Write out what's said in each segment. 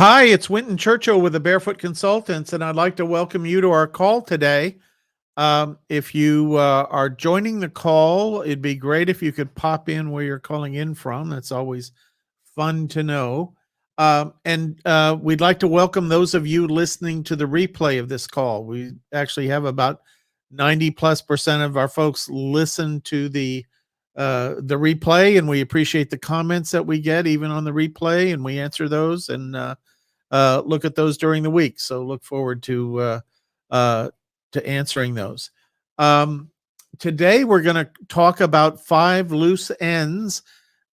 Hi, it's Winton Churchill with the Barefoot Consultants, and I'd like to welcome you to our call today. If you are joining the call, it'd be great if you could pop in where you're calling in from. That's always fun to know. And we'd like to welcome those of you listening to the replay of this call. We actually have about 90+% of our folks listen to the replay, and we appreciate the comments that we get even on the replay, and we answer those and look at those during the week. So look forward to answering those. Um, Today we're going to talk about 5 loose ends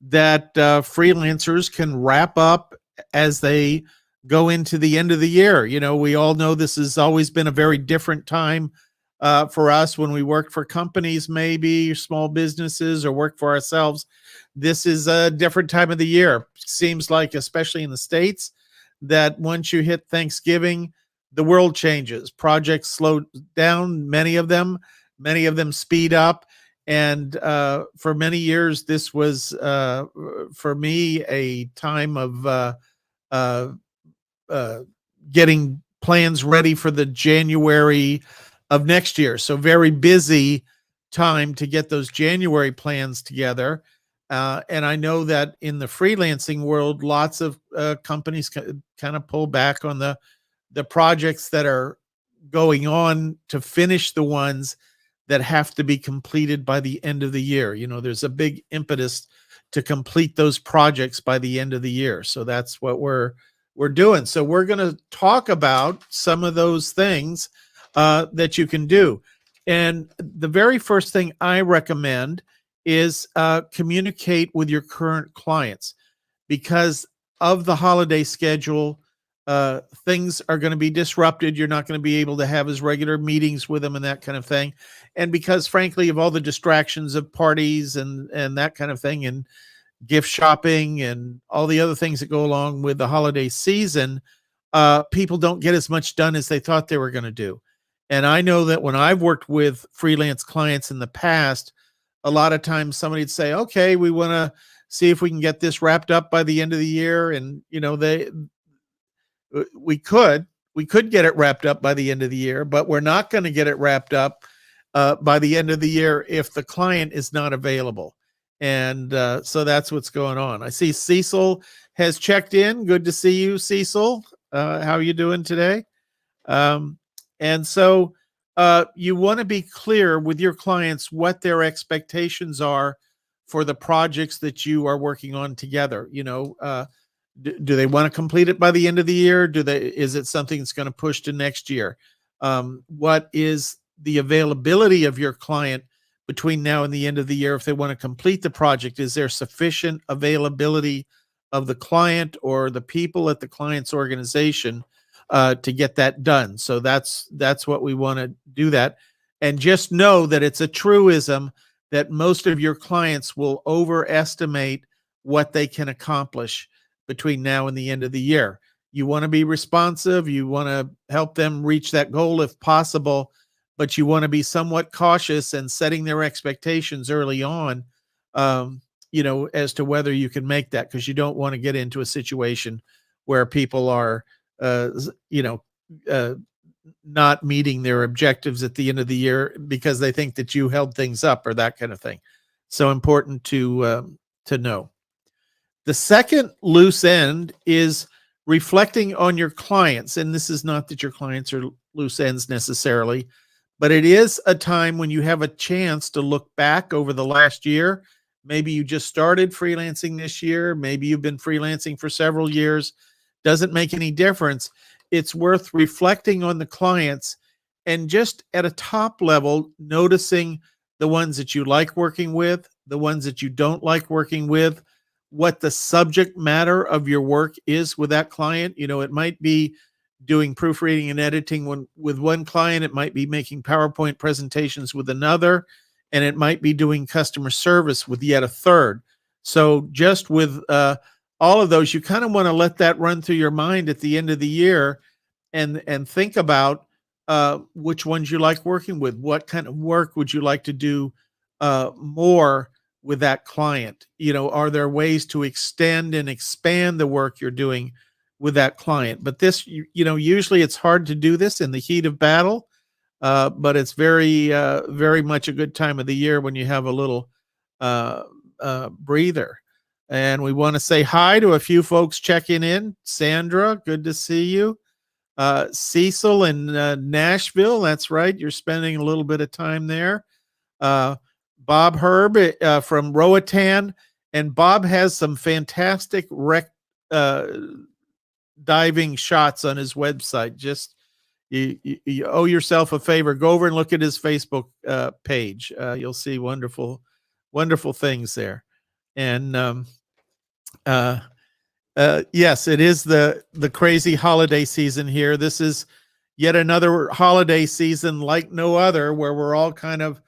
that freelancers can wrap up as they go into the end of the year. You know, we all know this has always been a very different time for us when we work for companies, maybe small businesses, or work for ourselves. This is a different time of the year. Seems like, especially in the States, that once you hit Thanksgiving, the world changes. Projects slow down, many of them speed up. And for many years, this was, for me, a time of uh, uh, getting plans ready for the January of next year. So very busy time to get those January plans together. And I know that in the freelancing world, lots of companies kind of pull back on the projects that are going on to finish the ones that have to be completed by the end of the year. You know, there's a big impetus to complete those projects by the end of the year. So that's what we're doing. So we're going to talk about some of those things that you can do. And the very first thing I recommend is communicate with your current clients, because of the holiday schedule. Things are going to be disrupted. You're not going to be able to have as regular meetings with them and that kind of thing. And because, frankly, of all the distractions of parties and that kind of thing, and gift shopping and all the other things that go along with the holiday season, people don't get as much done as they thought they were going to do. And I know that when I've worked with freelance clients in the past, a lot of times somebody'd say, okay, we want to see if we can get this wrapped up by the end of the year. And, you know, we could get it wrapped up by the end of the year, but we're not going to get it wrapped up by the end of the year if the client is not available. And so that's what's going on. I see Cecil has checked in. Good to see you, Cecil. How are you doing today? Um, and so you want to be clear with your clients what their expectations are for the projects that you are working on together. You know, do they want to complete it by the end of the year? Is it something that's going to push to next year? What is the availability of your client between now and the end of the year if they want to complete the project? Is there sufficient availability of the client or the people at the client's organization to get that done? So that's what we want to do that. And just know that it's a truism that most of your clients will overestimate what they can accomplish between now and the end of the year. You want to be responsive. You want to help them reach that goal if possible, but you want to be somewhat cautious and setting their expectations early on, you know, as to whether you can make that, because you don't want to get into a situation where people are, you know, not meeting their objectives at the end of the year because they think that you held things up or that kind of thing. So important to know. The second loose end is reflecting on your clients. And this is not that your clients are loose ends necessarily, but it is a time when you have a chance to look back over the last year. Maybe you just started freelancing this year. Maybe you've been freelancing for several years. Doesn't make any difference. It's worth reflecting on the clients and just at a top level, noticing the ones that you like working with, the ones that you don't like working with, what the subject matter of your work is with that client. You know, it might be doing proofreading and editing with one client. It might be making PowerPoint presentations with another, and it might be doing customer service with yet a third. So just with all of those, you kind of want to let that run through your mind at the end of the year and think about which ones you like working with. What kind of work would you like to do more with that client? You know, are there ways to extend and expand the work you're doing with that client. But this, usually it's hard to do this in the heat of battle, but it's very much a good time of the year when you have a little uh, breather. And we want to say hi to a few folks checking in. Sandra, good to see you. Cecil in Nashville, that's right. You're spending a little bit of time there. Bob Herb from Roatan, and Bob has some fantastic diving shots on his website. Just you owe yourself a favor. Go over and look at his Facebook page. You'll see wonderful things there. And yes, it is the crazy holiday season here. This is yet another holiday season like no other, where we're all kind of,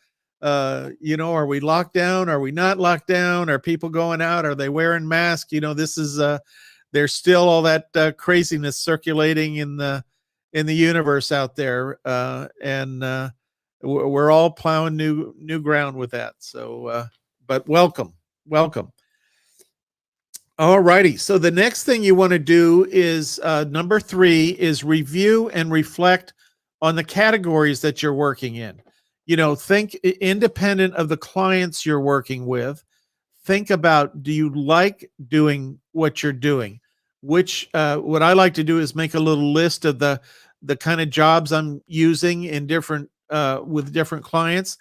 are we locked down? Are we not locked down? Are people going out? Are they wearing masks? This is there's still all that craziness circulating in the universe out there, and we're all plowing new ground with that. So, but welcome. All righty. So the next thing you want to do is number 3 is review and reflect on the categories that you're working in. Think independent of the clients you're working with. Think about, do you like doing what you're doing? What I like to do is make a little list of the kind of jobs I'm using in different with different clients,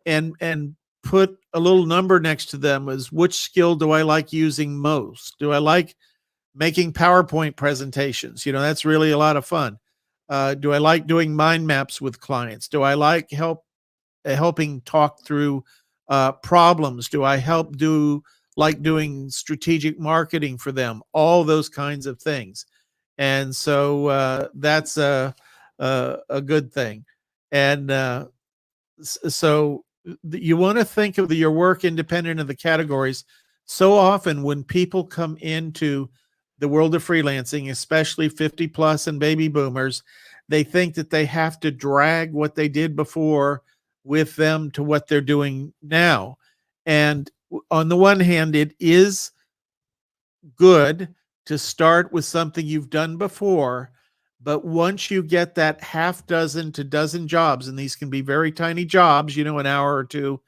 and put a little number next to them as which skill do I like using most? Do I like making PowerPoint presentations? That's really a lot of fun. Do I like doing mind maps with clients? Do I like helping talk through problems? Do I like doing strategic marketing for them? All those kinds of things. And so that's a good thing. And so you want to think of your work independent of the categories. So often when people come into the world of freelancing, especially 50 plus and baby boomers, they think that they have to drag what they did before with them to what they're doing now. And on the one hand, it is good to start with something you've done before, but once you get that half dozen to dozen jobs, and these can be very tiny jobs, an hour or two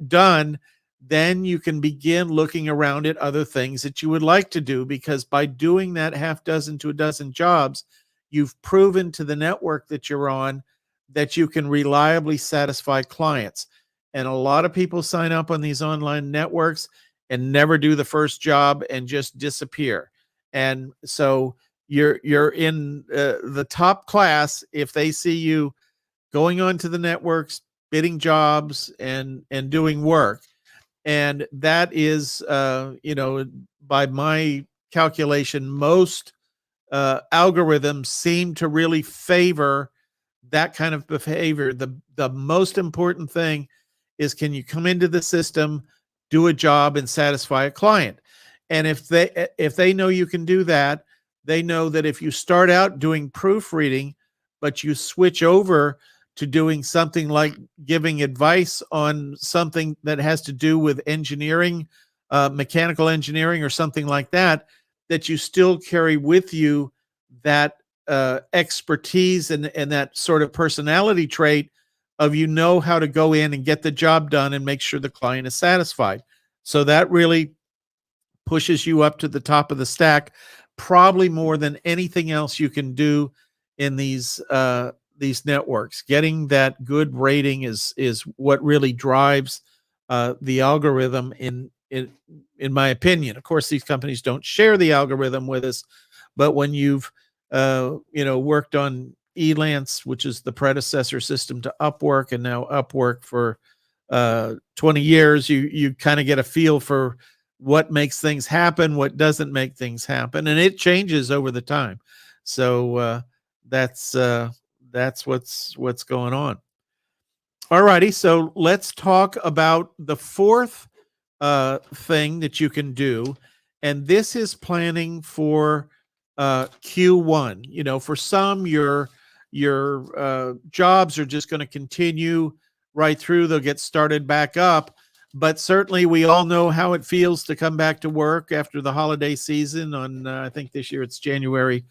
done, then you can begin looking around at other things that you would like to do, because by doing that half dozen to a dozen jobs, you've proven to the network that you're on that you can reliably satisfy clients. And a lot of people sign up on these online networks and never do the first job and just disappear. And so you're in the top class if they see you going on to the networks, bidding jobs, and doing work. And that is, by my calculation, most algorithms seem to really favor that kind of behavior. The most important thing is, can you come into the system, do a job, and satisfy a client? And if they know you can do that, they know that if you start out doing proofreading, but you switch over to doing something like giving advice on something that has to do with engineering, mechanical engineering or something like that, that you still carry with you that expertise and that sort of personality trait of, how to go in and get the job done and make sure the client is satisfied. So that really pushes you up to the top of the stack, probably more than anything else you can do in these networks. Getting that good rating is what really drives the algorithm in my opinion. Of course, these companies don't share the algorithm with us, but when you've worked on Elance, which is the predecessor system to Upwork, and now Upwork for 20 years, you kind of get a feel for what makes things happen, what doesn't make things happen, and it changes over the time. So that's what's going on. All righty, so let's talk about the fourth thing that you can do, and this is planning for Q1. For some, your jobs are just going to continue right through. They'll get started back up. but certainly we all know how it feels to come back to work after the holiday season on, I think this year it's January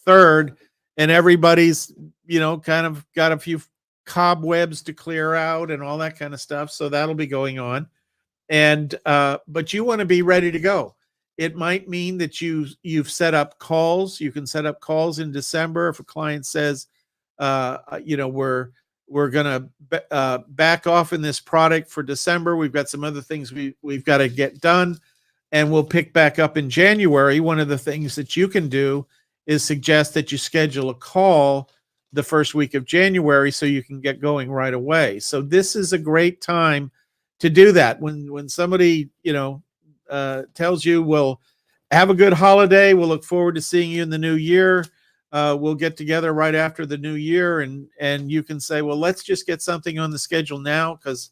3rd, and everybody's, kind of got a few cobwebs to clear out and all that kind of stuff. So that'll be going on. And but you want to be ready to go. It might mean that you've set up calls. You can set up calls in December if a client says, we're gonna back off in this product for December. We've got some other things we've got to get done, and we'll pick back up in January. One of the things that you can do is suggest that you schedule a call the first week of January so you can get going right away. So this is a great time to do that. When somebody tells you, "Well, have a good holiday. We'll look forward to seeing you in the new year. We'll get together right after the new year," and you can say, "Well, let's just get something on the schedule now because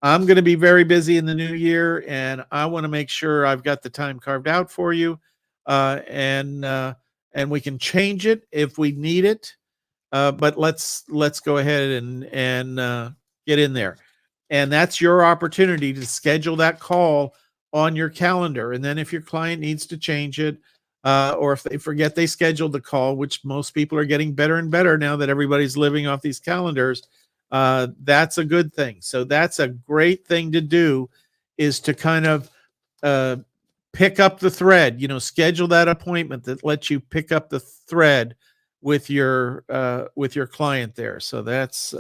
I'm going to be very busy in the new year, and I want to make sure I've got the time carved out for you, and we can change it if we need it. But let's go ahead and get in there." And that's your opportunity to schedule that call on your calendar. And then if your client needs to change it, or if they forget they scheduled the call, which most people are getting better and better now that everybody's living off these calendars, that's a good thing. So that's a great thing to do, is to kind of pick up the thread, schedule that appointment that lets you pick up the thread with your client there. So that's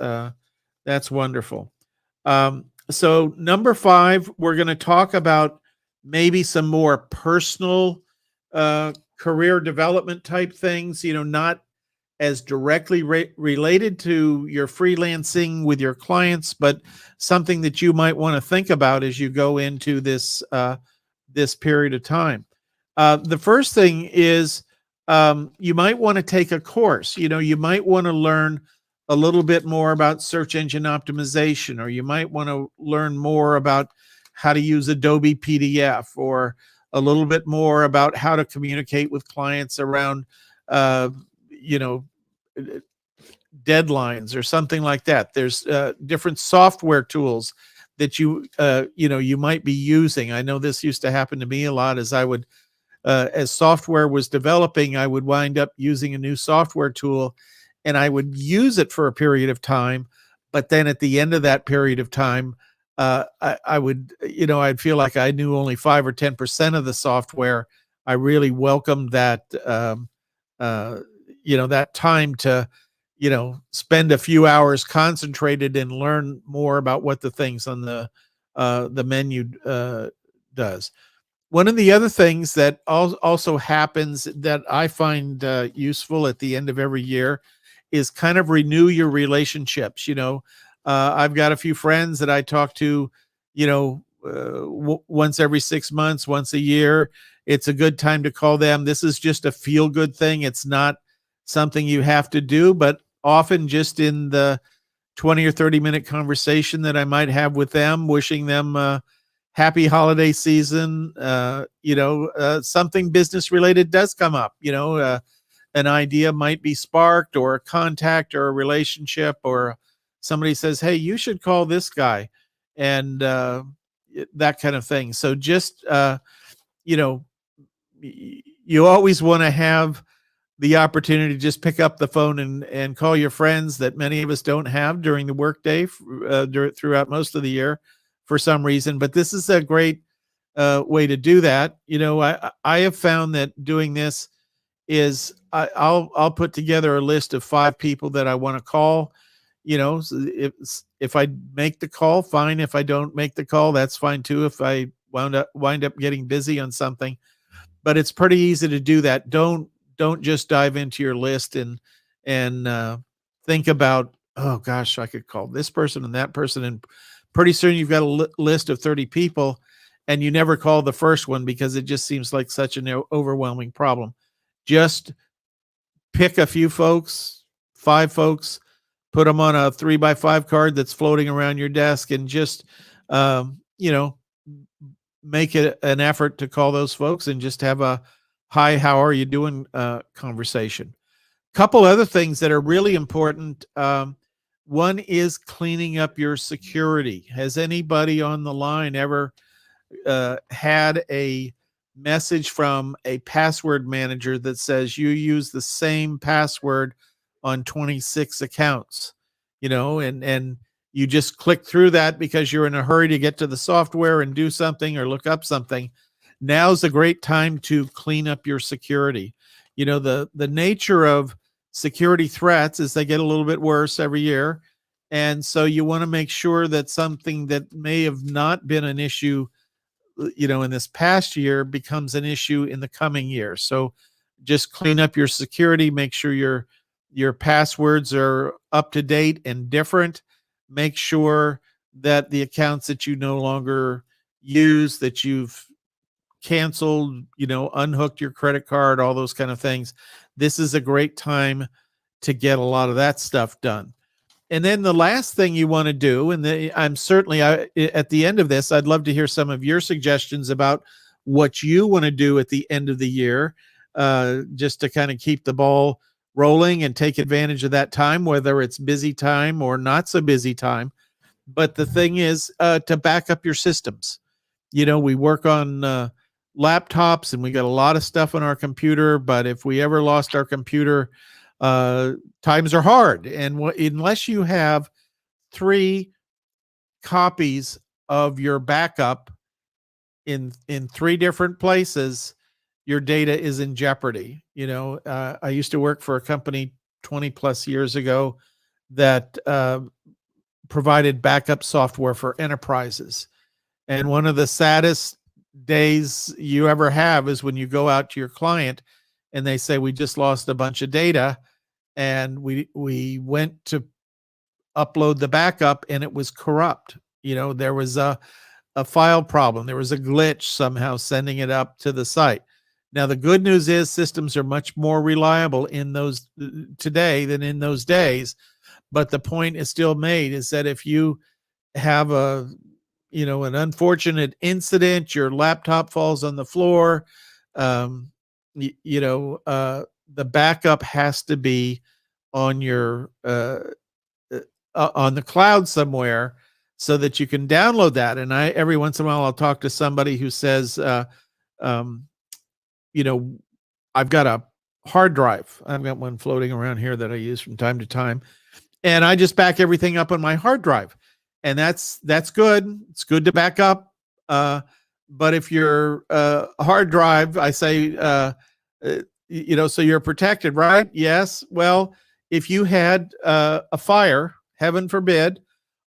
wonderful. So number 5, we're going to talk about maybe some more personal career development type things, not as directly related to your freelancing with your clients, but something that you might want to think about as you go into this period of time. The first thing is you might want to take a course. You might want to learn a little bit more about search engine optimization, or you might want to learn more about how to use Adobe PDF, or a little bit more about how to communicate with clients around, deadlines or something like that. There's different software tools that you might be using. I know this used to happen to me a lot. As software was developing, I would wind up using a new software tool, and I would use it for a period of time. But then at the end of that period of time, I would, I'd feel like I knew only 5 or 10% of the software. I really welcomed that, that time to, spend a few hours concentrated and learn more about what the things on the menu does. One of the other things that also happens that I find useful at the end of every year is kind of renew your relationships. I've got a few friends that I talk to, once every 6 months, once a year. It's a good time to call them. This is just a feel good thing. It's not something you have to do, but often just in the 20 or 30-minute conversation that I might have with them, wishing them happy holiday season, something business related does come up, an idea might be sparked, or a contact, or a relationship, or somebody says, "Hey, you should call this guy," and that kind of thing. So just, you always want to have the opportunity to just pick up the phone and call your friends that many of us don't have during the workday throughout most of the year for some reason. But this is a great way to do that. I have found that doing this is I'll put together a list of 5 people that I want to call. So if I make the call, fine. If I don't make the call, that's fine too. If I wind up getting busy on something, but it's pretty easy to do that. Don't just dive into your list and think about, oh gosh, I could call this person and that person, and pretty soon you've got a list of 30 people, and you never call the first one because it just seems like such an overwhelming problem. Just pick a few folks, 5 folks, put them on a 3x5 card that's floating around your desk, and just, make it an effort to call those folks and just have a "Hi, how are you doing?" Conversation. Couple other things that are really important. One is cleaning up your security. Has anybody on the line ever had a message from a password manager that says you use the same password on 26 accounts, and you just click through that because you're in a hurry to get to the software and do something or look up something? Now's a great time to clean up your security. The nature of security threats is they get a little bit worse every year. And so you want to make sure that something that may have not been an issue in this past year becomes an issue in the coming year. So just clean up your security, make sure your passwords are up to date and different. Make sure that the accounts that you no longer use, that you've canceled, unhooked your credit card, all those kind of things. This is a great time to get a lot of that stuff done. And then the last thing you want to do, and I'm certainly at the end of this, I'd love to hear some of your suggestions about what you want to do at the end of the year, just to kind of keep the ball rolling and take advantage of that time, whether it's busy time or not so busy time. But the thing is, to back up your systems. We work on laptops and we got a lot of stuff on our computer, but if we ever lost our computer, times are hard. And unless you have 3 copies of your backup in 3 different places, your data is in jeopardy. I used to work for a company 20 plus years ago that provided backup software for enterprises. And one of the saddest days you ever have is when you go out to your client and they say, we just lost a bunch of data, and we went to upload the backup and it was corrupt. There was a file problem. There was a glitch somehow sending it up to the site. Now, the good news is systems are much more reliable in those today than in those days. But the point is still made, is that if you have an unfortunate incident, your laptop falls on the floor, the backup has to be on your on the cloud somewhere so that you can download that. And every once in a while I'll talk to somebody who says, I've got a hard drive. I've got one floating around here that I use from time to time, and I just back everything up on my hard drive. And that's good. It's good to back up. But if your hard drive, I say, so you're protected, right? Yes. Well, if you had a fire, heaven forbid,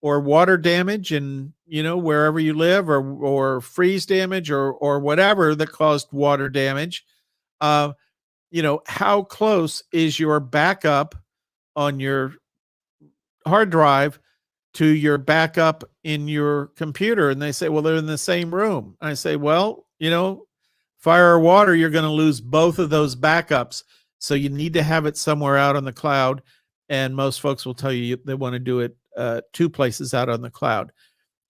or water damage and, wherever you live, or freeze damage or whatever that caused water damage, how close is your backup on your hard drive to your backup in your computer? And they say, well, they're in the same room. I say, well, fire or water, you're going to lose both of those backups. So you need to have it somewhere out on the cloud. And most folks will tell you they want to do it 2 places out on the cloud.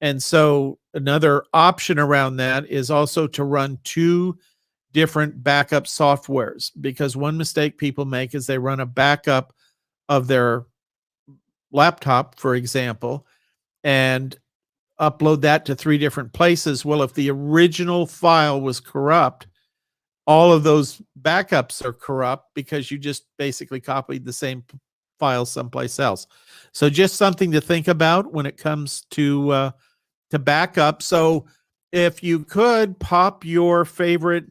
And so another option around that is also to run 2 different backup softwares, because one mistake people make is they run a backup of their laptop, for example, and upload that to 3 different places. Well, if the original file was corrupt, all of those backups are corrupt because you just basically copied the same file someplace else. So just something to think about when it comes to backup. So if you could pop your favorite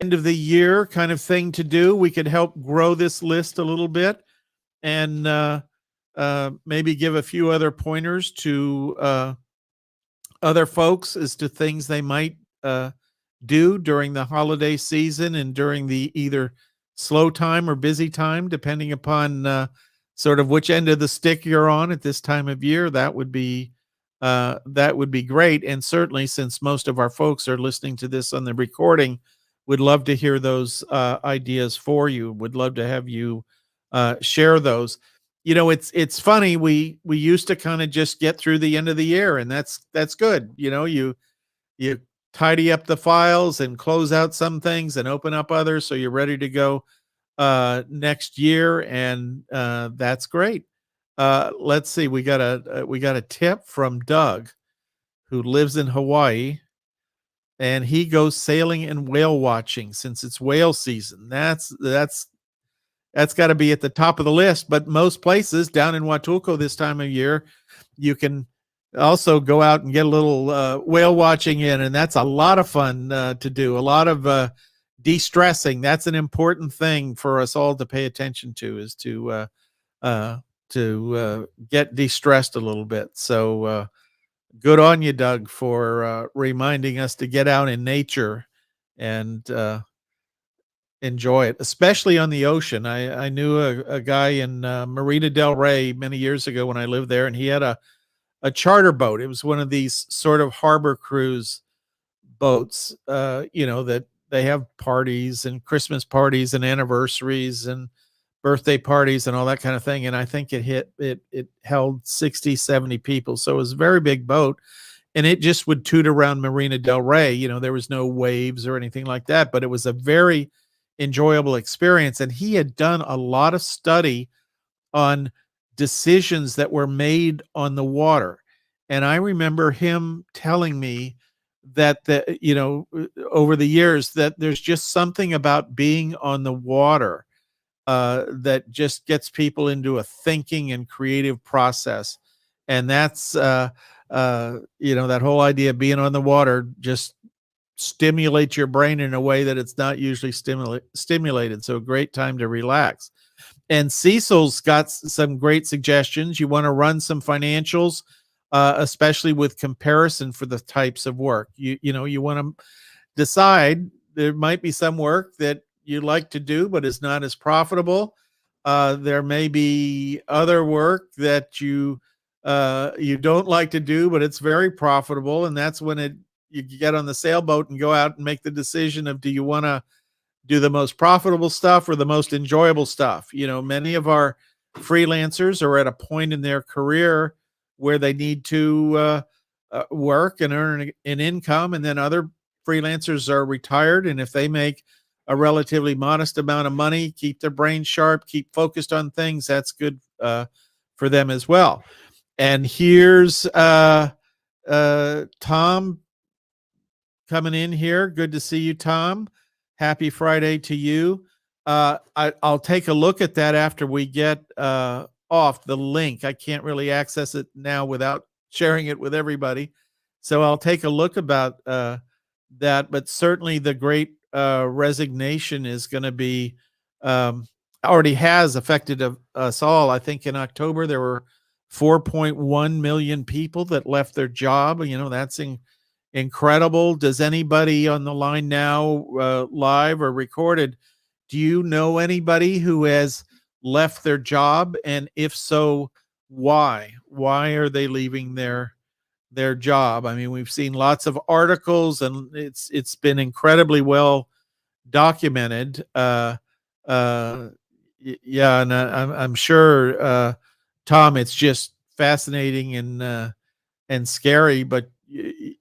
end of the year kind of thing to do, we could help grow this list a little bit, and maybe give a few other pointers to other folks as to things they might do during the holiday season and during the either slow time or busy time, depending upon sort of which end of the stick you're on at this time of year. That would be great. And certainly, since most of our folks are listening to this on the recording, would love to hear those ideas for you. Would love to have you share those. It's funny. We used to kind of just get through the end of the year, and that's good. You tidy up the files and close out some things and open up others, so you're ready to go next year, and that's great. Let's see. We got a tip from Doug, who lives in Hawaii, and he goes sailing and whale watching since it's whale season. That's got to be at the top of the list. But most places down in Huatulco this time of year, you can also go out and get a little whale watching in, and that's a lot of fun to do. A lot of de-stressing. That's an important thing for us all to pay attention to, is to get de-stressed a little bit. So good on you, Doug, for reminding us to get out in nature and enjoy it, especially on the ocean. I knew a guy in Marina del Rey many years ago when I lived there, and he had a charter boat. It was one of these sort of harbor cruise boats, that they have parties and Christmas parties and anniversaries and birthday parties and all that kind of thing. And I think it held 60, 70 people. So it was a very big boat, and it just would toot around Marina del Rey. There was no waves or anything like that, but it was a very enjoyable experience. And he had done a lot of study on decisions that were made on the water. And I remember him telling me that over the years, that there's just something about being on the water that just gets people into a thinking and creative process. And that's that whole idea of being on the water just stimulates your brain in a way that it's not usually stimulated. So a great time to relax. And Cecil's got some great suggestions. You want to run some financials, especially with comparison for the types of work. You want to decide, there might be some work that you like to do, but is not as profitable. There may be other work that you don't like to do, but it's very profitable. And that's when you get on the sailboat and go out and make the decision of, do you want to do the most profitable stuff or the most enjoyable stuff? Many of our freelancers are at a point in their career where they need to work and earn an income, and then other freelancers are retired, and if they make a relatively modest amount of money, keep their brain sharp, keep focused on things, that's good for them as well. And here's Tom coming in here. Good to see you, Tom. Happy Friday to you. I'll take a look at that after we get off the link. I can't really access it now without sharing it with everybody. So I'll take a look about that. But certainly the great resignation is going to be, already has affected us all. I think in October there were 4.1 million people that left their job. That's incredible. Does anybody on the line now, live or recorded, do you know anybody who has left their job? And if so, why are they leaving their job? I mean, we've seen lots of articles, and it's been incredibly well documented. Yeah, and I'm sure, Tom, it's just fascinating and scary, but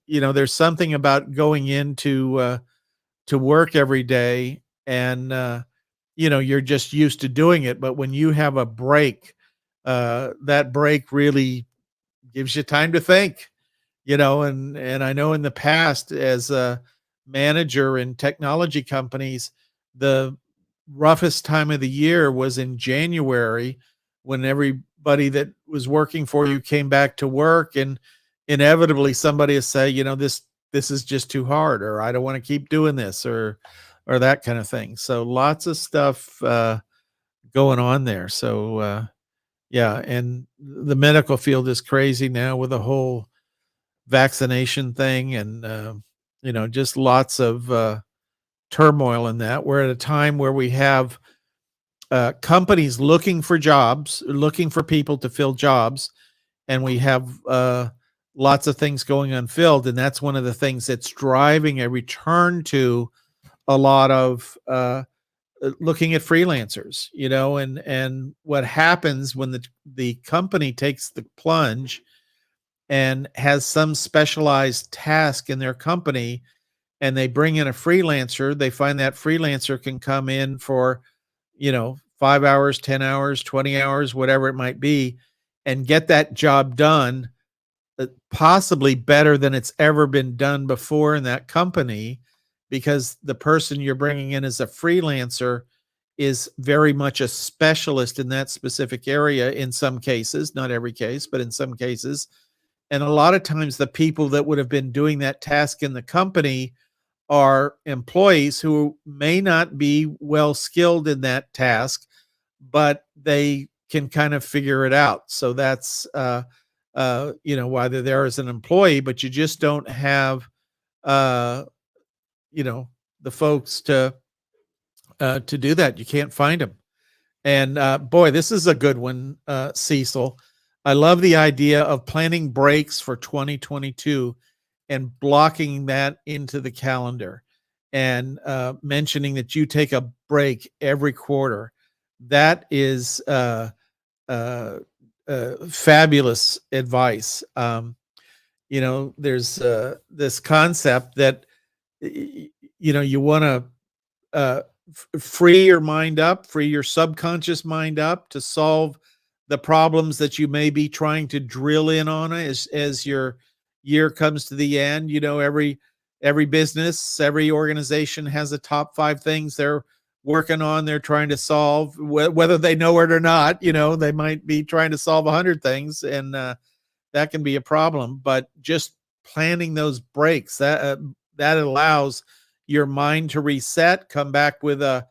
there's something about going into to work every day, and you're just used to doing it. But when you have a break, that break really gives you time to think. And I know in the past, as a manager in technology companies, the roughest time of the year was in January, when everybody that was working for you came back to work, and inevitably somebody will say, this is just too hard, or I don't want to keep doing this, or that kind of thing. So lots of stuff going on there. So yeah, and the medical field is crazy now with the whole vaccination thing, and just lots of turmoil in that. We're at a time where we have companies looking for jobs, looking for people to fill jobs, and we have lots of things going unfilled. And that's one of the things that's driving a return to a lot of looking at freelancers, and what happens when the company takes the plunge and has some specialized task in their company, and they bring in a freelancer. They find that freelancer can come in for 5 hours, 10 hours, 20 hours, whatever it might be, and get that job done, possibly better than it's ever been done before in that company, because the person you're bringing in as a freelancer is very much a specialist in that specific area in some cases, not every case, but in some cases. And a lot of times the people that would have been doing that task in the company are employees who may not be well skilled in that task, but they can kind of figure it out. So that's why they're there as an employee, but you just don't have uh, you know, the folks to do that. You can't find them. And boy, this is a good one, Cecil. I love the idea of planning breaks for 2022 and blocking that into the calendar, and mentioning that you take a break every quarter. That is fabulous advice. There's this concept that you want to uh, free your mind up, free your subconscious mind up to solve the problems that you may be trying to drill in on as your year comes to the end. Every business, every organization has a top 5 things they're working on, they're trying to solve, whether they know it or not. They might be trying to solve 100 things, and that can be a problem. But just planning those breaks, that allows your mind to reset, come back with a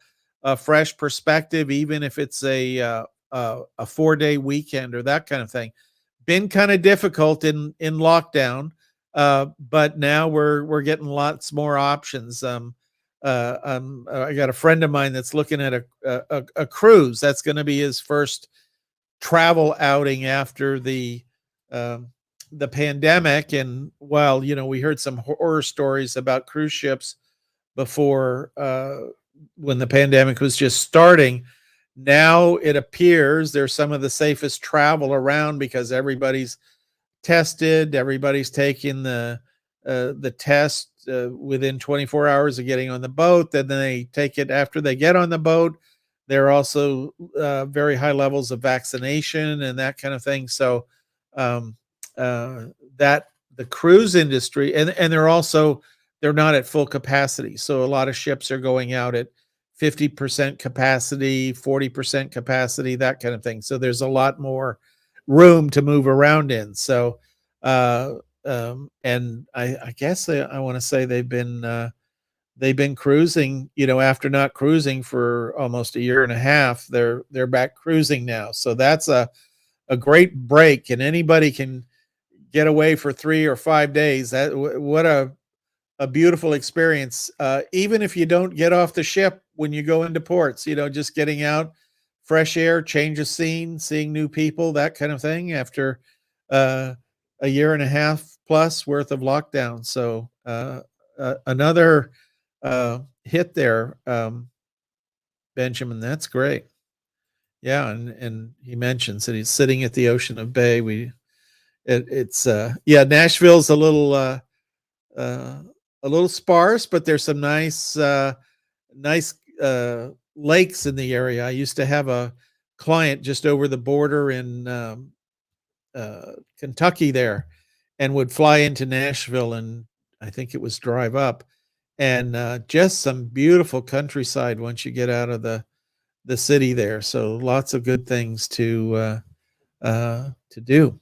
fresh perspective, even if it's a 4-day weekend or that kind of thing. Been kind of difficult in lockdown, but now we're getting lots more options. I got a friend of mine that's looking at a cruise. That's going to be his first travel outing after the pandemic. And while we heard some horror stories about cruise ships before, when the pandemic was just starting, now it appears they're some of the safest travel around, because everybody's tested, everybody's taking the test within 24 hours of getting on the boat. Then they take it after they get on the boat. There are also very high levels of vaccination and that kind of thing. So um, that the cruise industry, and they're not at full capacity. So a lot of ships are going out at 50% capacity, 40% capacity, that kind of thing. So there's a lot more room to move around in. So uh, and I guess I want to say they've been cruising, after not cruising for almost a year and a half. They're back cruising now. So that's a great break, and anybody can get away for 3 or 5 days. What a beautiful experience. Even if you don't get off the ship when you go into ports, just getting out, fresh air, change of scene, seeing new people, that kind of thing, after uh, a year and a half plus worth of lockdown. So another hit there, Benjamin. That's great. Yeah, and he mentions that he's sitting at the Ocean of Bay. It's yeah, Nashville's uh, a little sparse, but there's some nice lakes in the area. I used to have a client just over the border in Kentucky there, and would fly into Nashville, and I think it was drive up, and just some beautiful countryside once you get out of the city there. So lots of good things to do.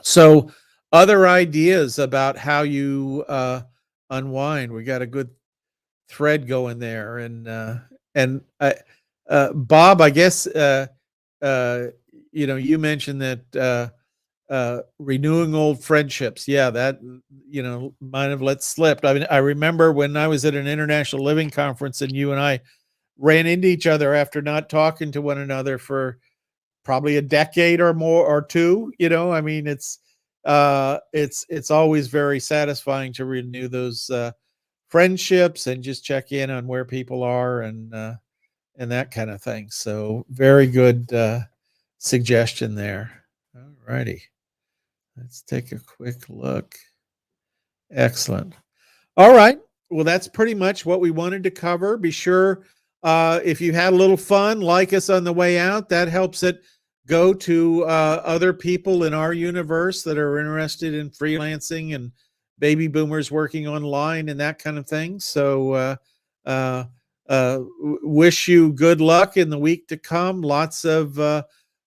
So, other ideas about how you unwind? We got a good thread going there, and Bob, I guess uh, you mentioned that renewing old friendships. Yeah, that might have let slip. I mean, I remember when I was at an international living conference, and you and I ran into each other after not talking to one another for probably a decade or more, or two. I mean, it's always very satisfying to renew those friendships and just check in on where people are, and that kind of thing. So very good suggestion there. All righty, let's take a quick look. Excellent. All right. Well, that's pretty much what we wanted to cover. Be sure, if you had a little fun, like us on the way out. That helps it go to other people in our universe that are interested in freelancing and baby boomers working online and that kind of thing. So uh, wish you good luck in the week to come. Lots of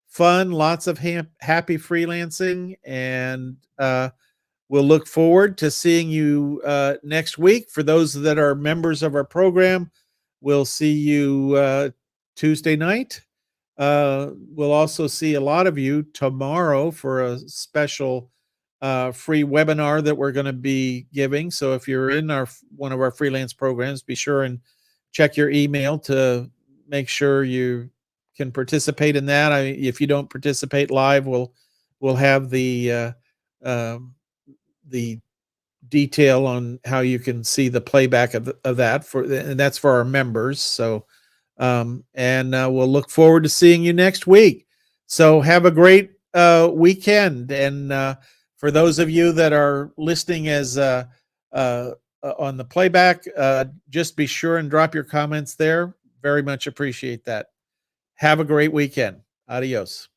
fun, lots of happy freelancing, and we'll look forward to seeing you next week. For those that are members of our program, we'll see you Tuesday night. We'll also see a lot of you tomorrow for a special free webinar that we're going to be giving. So if you're in one of our freelance programs, be sure and check your email to make sure you can participate in that. If you don't participate live, we'll have the detail on how you can see the playback of that, and that's for our members. So and we'll look forward to seeing you next week. So have a great weekend. And for those of you that are listening as on the playback, just be sure and drop your comments there. Very much appreciate that. Have a great weekend. Adios.